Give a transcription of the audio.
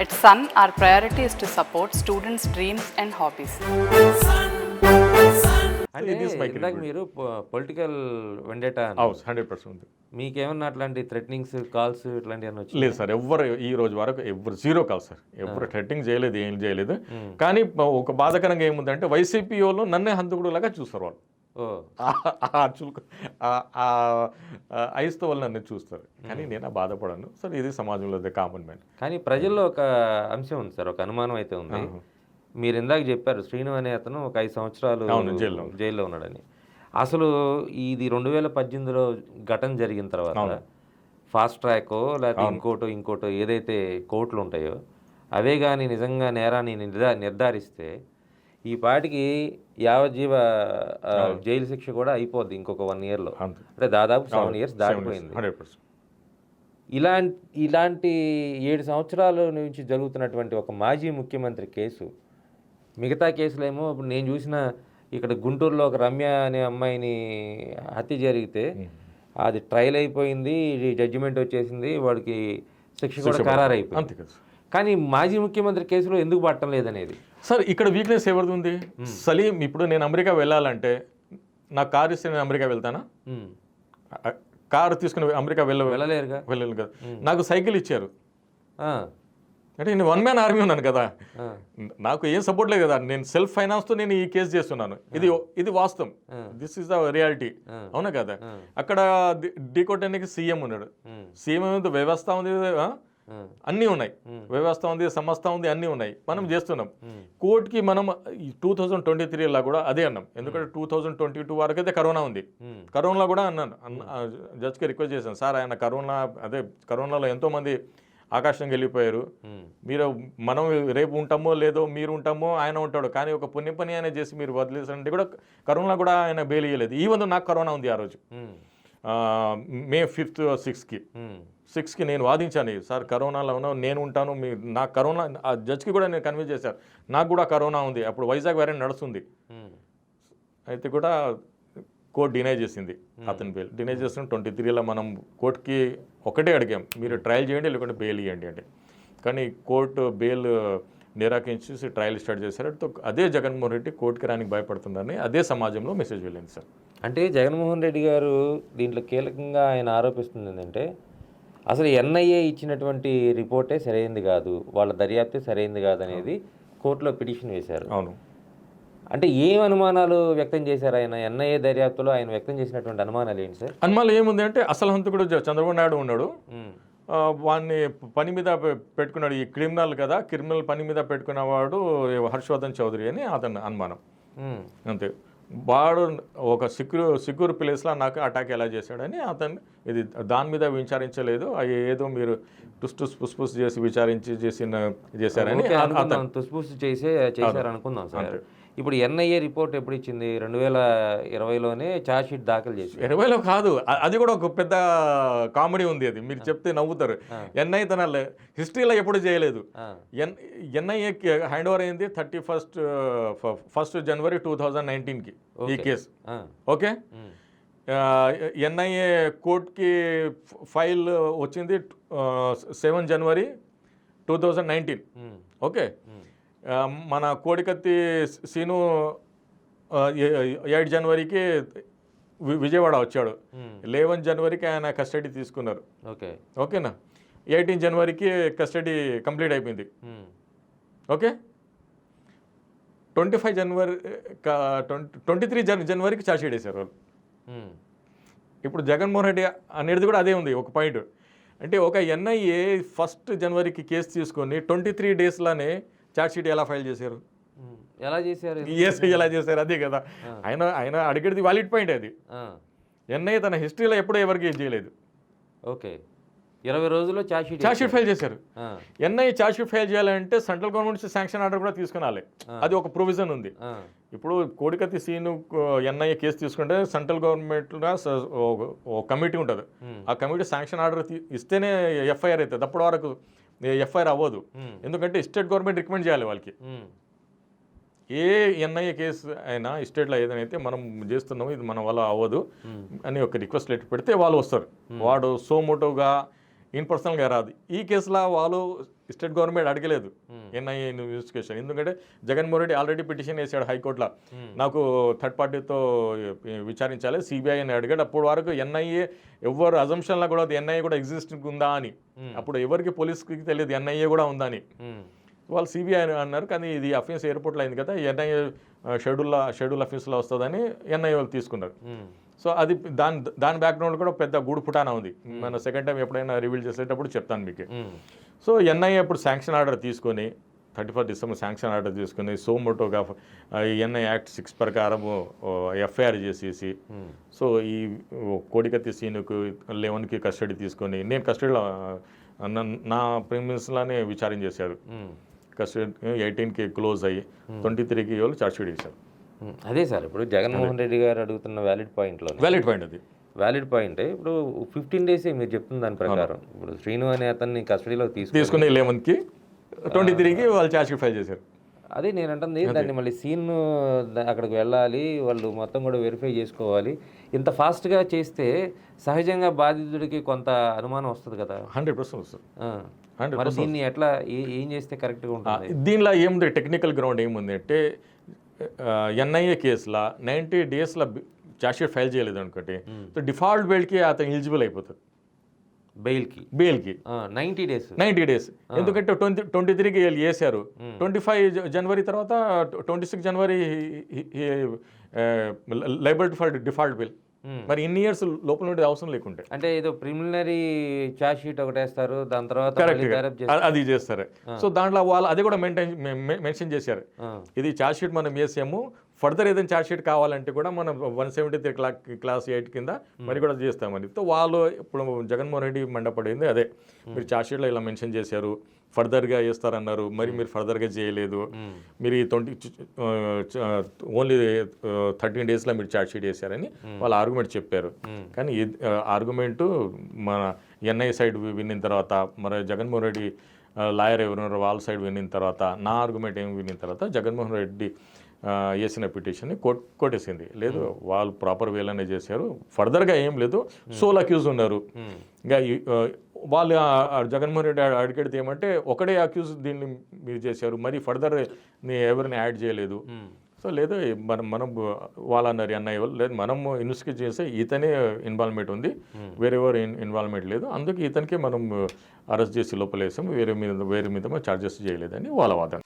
At Sun, our priority is to support students' dreams and hobbies. అంటే ఇందాక మీరు political vendetta 100% ఉంది. మీకేమన్నా అట్లాంటి థ్రెటనింగ్స్ కాల్స్ ఇట్లాంటివన్నీ వచ్చి లేదు సార్, ఎవ్వరు ఈ రోజు వరకు ఎవరు జీరో కాల్ సార్, ఎవరు థ్రెటింగ్ చేయలేదు, ఏం చేయలేదు. కానీ ఒక బాధాకరంగా ఏముందంటే వైసీపీ వాళ్ళు నన్నే హంతకుడు లాగా చూస్తారు వాళ్ళు. ఐస్తో వాళ్ళు నన్ను చూస్తారు, కానీ నేను బాధపడను సార్. ఇది సమాజంలో కామన్ మ్యాన్. కానీ ప్రజల్లో ఒక అంశం ఉంది సార్, ఒక అనుమానం అయితే ఉంది. మీరు ఇందాక చెప్పారు శ్రీను అనే అతను ఒక 5 సంవత్సరాలు జైల్లో ఉన్నాడని. అసలు ఇది 2018లో ఘటన జరిగిన తర్వాత ఫాస్ట్ ట్రాక్ లేకపోతే ఇంకోటో ఏదైతే కోర్టులు ఉంటాయో అవే కానీ నిజంగా నేరాన్ని నిర్ధారిస్తే ఈ పాటికి యావజ్జీవ జైలు శిక్ష కూడా అయిపోద్ది ఇంకొక 1 yearలో. అంటే దాదాపు 7 years దాటిపోయింది. ఇలాంటి 7 సంవత్సరాల నుంచి జరుగుతున్నటువంటి ఒక మాజీ ముఖ్యమంత్రి కేసు, మిగతా కేసులేమో ఇప్పుడు నేను చూసిన ఇక్కడ గుంటూరులో ఒక రమ్య అనే అమ్మాయిని హత్య జరిగితే అది ట్రయల్ అయిపోయింది, జడ్జిమెంట్ వచ్చేసింది, వాడికి శిక్ష కూడా ఖరారు అయిపోయింది. కానీ మాజీ ముఖ్యమంత్రి కేసులో ఎందుకు పట్టడం లేదనేది సార్ ఇక్కడ వీక్నెస్ ఎవరిది ఉంది? సలీం, ఇప్పుడు నేను అమెరికా వెళ్ళాలంటే నా కారు ఇస్తే నేను అమెరికా వెళ్తానా? కారు తీసుకుని అమెరికా వెళ్ళలేరుగా, వెళ్ళలేదు కదా. నాకు సైకిల్ ఇచ్చారు అంటే నేను 1 man ఆర్మీ ఉన్నాను కదా, నాకు ఏం సపోర్ట్ లేదు కదా. నేను సెల్ఫ్ ఫైనాన్స్తో నేను ఈ కేసు చేస్తున్నాను. ఇది వాస్తవం, దిస్ ఈస్ ద రియాలిటీ, అవునా కదా. అక్కడ ఢీకొట్టడానికి సీఎం ఉన్నాడు, సీఎం వ్యవస్థ ఉంది, అన్నీ ఉన్నాయి, వ్యవస్థ ఉంది, సంస్థ ఉంది, అన్నీ ఉన్నాయి, మనం చేస్తున్నాం. కోర్టుకి మనం 2023 కూడా అదే అన్నాం, ఎందుకంటే 2022 వరకు అయితే కరోనా ఉంది. కరోనాలో కూడా అన్నాను, జడ్జ్కి రిక్వెస్ట్ చేశాను, సార్ ఆయన కరోనాలో ఎంతోమంది ఆకాశంగా వెళ్ళిపోయారు, మనం రేపు ఉంటామో లేదో, మీరు ఉంటామో ఆయన ఉంటాడు, కానీ ఒక పుణ్య పని ఆయన చేసి మీరు వదిలేసారంటే కూడా కరోనా కూడా ఆయన బెయిల్ ఇవ్వలేదు. ఈవెన్ నాకు కరోనా ఉంది ఆ రోజు May 5th 6కి నేను వాదించాను, సార్ కరోనాలో నేను ఉంటాను, నాకు కరోనా, ఆ జడ్జ్కి కూడా నేను కన్విన్స్ చేశాను, నాకు కూడా కరోనా ఉంది. అప్పుడు వైజాగ్ వేరెంట్ నడుస్తుంది, అయితే కూడా కోర్టు డినై చేసింది అతని బెయిల్. డినై చేస్తున్న 23లో మనం కోర్టుకి ఒకటే అడిగాం, మీరు ట్రయల్ చేయండి లేకుంటే బెయిల్ ఇవ్వండి అంటే. కానీ కోర్టు బెయిల్ నిరాకరించి ట్రయల్ స్టార్ట్ చేశారు. అదే జగన్మోహన్ రెడ్డి కోర్టుకి రానికి భయపడుతుందని అదే సమాజంలో మెసేజ్ వెళ్ళింది సార్. అంటే జగన్మోహన్ రెడ్డి గారు దీంట్లో కీలకంగా ఆయన ఆరోపిస్తుంది ఏంటంటే అసలు ఎన్ఐఏ ఇచ్చినటువంటి రిపోర్టే సరైనది కాదు, వాళ్ళ దర్యాప్తే సరైనది కాదు అనేది కోర్టులో పిటిషన్ వేశారు. అవును. అంటే ఏం అనుమానాలు వ్యక్తం చేశారు ఆయన? ఎన్ఐఏ దర్యాప్తులో ఆయన వ్యక్తం చేసినటువంటి అనుమానాలు ఏంటి సార్? అనుమానాలు ఏముంది అంటే అసలు హంతకుడు చంద్రబాబు నాయుడు ఉన్నాడు, వాడిని పని మీద పెట్టుకున్నాడు, ఈ క్రిమినల్ కదా, క్రిమినల్ పని మీద పెట్టుకున్నవాడు హర్షవర్ధన్ చౌదరి అని అతను అనుమానం, అంతే. వాడు ఒక సిక్యూర్ ప్లేస్లో నాకు అటాక్ ఎలా చేశాడని అతను ఇది దాని మీద విచారించలేదు, ఏదో మీరు టుస్ చేసి చేశారని తుస్పుస్ చేశారు అనుకుందాం సార్. ఇప్పుడు ఎన్ఐఏ రిపోర్ట్ ఎప్పుడు ఇచ్చింది? 2020లోనే ఛార్జ్ షీట్ దాఖలు చేసి. 20లో కాదు, అది కూడా ఒక పెద్ద కామెడీ ఉంది, అది మీరు చెప్తే నవ్వుతారు. ఎన్ఐఏ తన హిస్టరీలో ఎప్పుడు చేయలేదు. ఎన్ఐఏ హ్యాండ్ ఓవర్ అయింది 1st January 2019కి ఈ కేసు. ఓకే, ఎన్ఐఏ కోర్టుకి ఫైల్ వచ్చింది 7 January 2019. ఓకే, మన కోడికత్తి సీను 8 Januaryకి విజయవాడ వచ్చాడు, 11 Januaryకి ఆయన కస్టడీ తీసుకున్నారు. ఓకేనా, 18 Januaryకి కస్టడీ కంప్లీట్ అయిపోయింది. ఓకే, 23 Januaryకి ఛార్జ్ షీట్ వేశారు వాళ్ళు. ఇప్పుడు జగన్మోహన్ రెడ్డి అనేది కూడా అదే ఉంది ఒక పాయింట్. అంటే ఒక ఎన్ఐఏ 1st Januaryకి కేసు తీసుకొని 23 daysలోనే ఛార్జ్ షీట్ ఎలా ఫైల్ చేశారు? ఎలా చేశారు? ఎలా చేశారు? అదే కదా ఆయన అడిగేది వాలిడ్ పాయింట్. అది ఎన్ఐఏ తన హిస్టరీలో ఎప్పుడూ ఎవరికి చేయలేదు. ఓకే, 20 రోజుల్లో ఛార్జ్ షీట్ ఫైల్ చేశారు. ఎన్ఐఏ ఛార్జ్ షీట్ ఫైల్ చేయాలంటే సెంట్రల్ గవర్నమెంట్ శాంక్షన్ ఆర్డర్ కూడా తీసుకురాలి, అది ఒక ప్రొవిజన్ ఉంది. ఇప్పుడు కోడికత్తి సీను ఎన్ఐఏ కేసు తీసుకుంటే సెంట్రల్ గవర్నమెంట్ కమిటీ ఉంటుంది, ఆ కమిటీ శాంక్షన్ ఆర్డర్ ఇస్తేనే ఎఫ్ఐఆర్ అవుతుంది, అప్పటి వరకు ఎఫ్ఐఆర్ అవ్వదు. ఎందుకంటే స్టేట్ గవర్నమెంట్ రికమెండ్ చేయాలి వాళ్ళకి. ఏ ఎన్ఐఏ కేసు అయినా స్టేట్లో ఏదైతే మనం చేస్తున్నామో ఇది మన వల్ల అవ్వదు అని ఒక రిక్వెస్ట్ లెటర్ పెడితే వాళ్ళు వస్తారు. వాడు సోమోటోగా ఇన్ పర్సనల్గా రాదు. ఈ కేసులో వాళ్ళు స్టేట్ గవర్నమెంట్ అడగలేదు ఎన్ఐఏ ఇన్వెస్టిగేషన్. ఎందుకంటే జగన్మోహన్ రెడ్డి ఆల్రెడీ పిటిషన్ వేసాడు హైకోర్టులో, నాకు థర్డ్ పార్టీతో విచారించాలి, సిబిఐ అని అడిగాడు. అప్పుడు వరకు ఎన్ఐఏ ఎవరు అజంప్షన్లో కూడా ఎన్ఐఏ కూడా ఎగ్జిస్టింగ్ ఉందా అని, అప్పుడు ఎవరికి పోలీస్కి తెలియదు ఎన్ఐఏ కూడా ఉందా అని. వాళ్ళు సిబిఐ అన్నారు, కానీ ఇది అఫెన్స్ ఎయిర్పోర్ట్లో అయింది కదా, ఎన్ఐఏ షెడ్యూల్ అఫెన్స్లో వస్తుందని ఎన్ఐఏ వాళ్ళు తీసుకున్నారు. సో అది దాని బ్యాక్గ్రౌండ్ కూడా పెద్ద గూడు పుటానా ఉంది. మన సెకండ్ టైం ఎప్పుడైనా రివీల్ చేసేటప్పుడు చెప్తాను మీకు. సో ఎన్ఐఏ అప్పుడు శాంక్షన్ ఆర్డర్ తీసుకొని 31 డిసెంబర్ శాంక్షన్ ఆర్డర్ తీసుకుని సోమోటోగా ఎన్ఐ యాక్ట్ 6 ప్రకారం ఎఫ్ఐఆర్ చేసేసి, సో ఈ కోడికత్తి సీనుకు 11కి కస్టడీ తీసుకొని, నేను కస్టడీలో నా ప్రిమిస్లానే విచారణ చేశారు. కస్టడీ 18కి క్లోజ్ అయ్యి 23కి వాళ్ళు ఛార్జ్షీట్ చేశారు. అదే సార్, ఇప్పుడు జగన్మోహన్ రెడ్డి గారు అడుగుతున్న వ్యాలిడ్ పాయింట్ అది వ్యాలిడ్ పాయింట్. ఇప్పుడు 15 డేస్ మీరు చెప్తున్న దాని ప్రకారం ఇప్పుడు శ్రీను అనే అతన్ని కస్టడీలో తీసుకుని 11కి 23కి వాళ్ళు ఛార్జ్షీట్ ఫైల్ చేశారు. అదే నేను అంటుంది, దాన్ని మళ్ళీ సీన్ అక్కడికి వెళ్ళాలి, వాళ్ళు మొత్తం కూడా వెరిఫై చేసుకోవాలి. ఇంత ఫాస్ట్గా చేస్తే సహజంగా బాధితుడికి కొంత అనుమానం వస్తుంది కదా. 100% వస్తుంది. మరి దీన్ని ఎట్లా ఏం చేస్తే కరెక్ట్గా ఉంటుంది? దీనిలో ఏముంది, టెక్నికల్ గ్రౌండ్ ఏముంది అంటే ఎన్ఐఏ కేసులో 90 డేస్లో ఛార్జ్షీట్ ఫైల్ చేయలేదు అనుకోండి, సో డిఫాల్ట్ బెయిల్కి అతను ఎలిజిబుల్ అయిపోతుంది. బెయిల్కి 90 డేస్. ఎందుకంటే 23కి వీళ్ళు చేశారు, 25 జనవరి తర్వాత 26 జనవరి లైబిలిటీ ఫర్ డిఫాల్ట్ బిల్. మరి ఇన్ని ఇయర్స్ లోపల నుండి అవసరం లేకుంటే అంటే ఏదో ప్రిలిమినరీ ఛార్జ్ షీట్ ఒకటి వేస్తారు, దాని తర్వాత అది చేస్తారు. సో దాంట్లో వాళ్ళు అది కూడా మెన్షన్ చేశారు, ఇది ఛార్జ్ షీట్ మనం వేసాము, ఫర్దర్ ఏదైనా ఛార్జ్ షీట్ కావాలంటే కూడా మనం 173 క్లాస్ 8 కింద మరి కూడా చేస్తామని. సో వాళ్ళు ఇప్పుడు జగన్మోహన్ రెడ్డి మండపడింది అదే, మీరు ఛార్జ్ షీట్లో ఇలా మెన్షన్ చేశారు, ఫర్దర్గా చేస్తారన్నారు, మరి మీరు ఫర్దర్గా చేయలేదు, మీరు ఈ ఓన్లీ 13 డేస్లో మీరు ఛార్జ్ షీట్ చేశారని వాళ్ళు ఆర్గ్యుమెంట్ చెప్పారు. కానీ ఆర్గ్యుమెంటు మన ఎన్ఐ సైడ్ విన్న తర్వాత, మరి జగన్మోహన్ రెడ్డి లాయర్ ఎవరున్నారో వాళ్ళ సైడ్ విన్న తర్వాత, నా ఆర్గ్యుమెంట్ ఏమి విన్న తర్వాత జగన్మోహన్ రెడ్డి వేసిన పిటిషన్ని కొట్టేసింది. లేదు, వాళ్ళు ప్రాపర్ వేలోనే చేశారు, ఫర్దర్గా ఏం లేదు, సోల్ అక్యూజ్ ఉన్నారు. ఇంకా వాళ్ళు జగన్మోహన్ రెడ్డి అడిగేది ఏమంటే ఒకటే అక్యూజ్ దీన్ని మీరు చేశారు, మరి ఫర్దర్ ఎవరిని యాడ్ చేయలేదు. సో లేదు, మనం వాళ్ళు అన్నారు ఎన్ఐఏ వాళ్ళు, లేదు మనం ఇన్వెస్టిగేట్ చేస్తే ఇతనే ఇన్వాల్వ్మెంట్ ఉంది, వేరెవరు ఇన్వాల్వ్మెంట్ లేదు, అందుకే ఇతనికే మనం అరెస్ట్ చేసి లోపలేసాం, వేరే మీద ఛార్జెస్ చేయలేదని వాళ్ళ వాదన.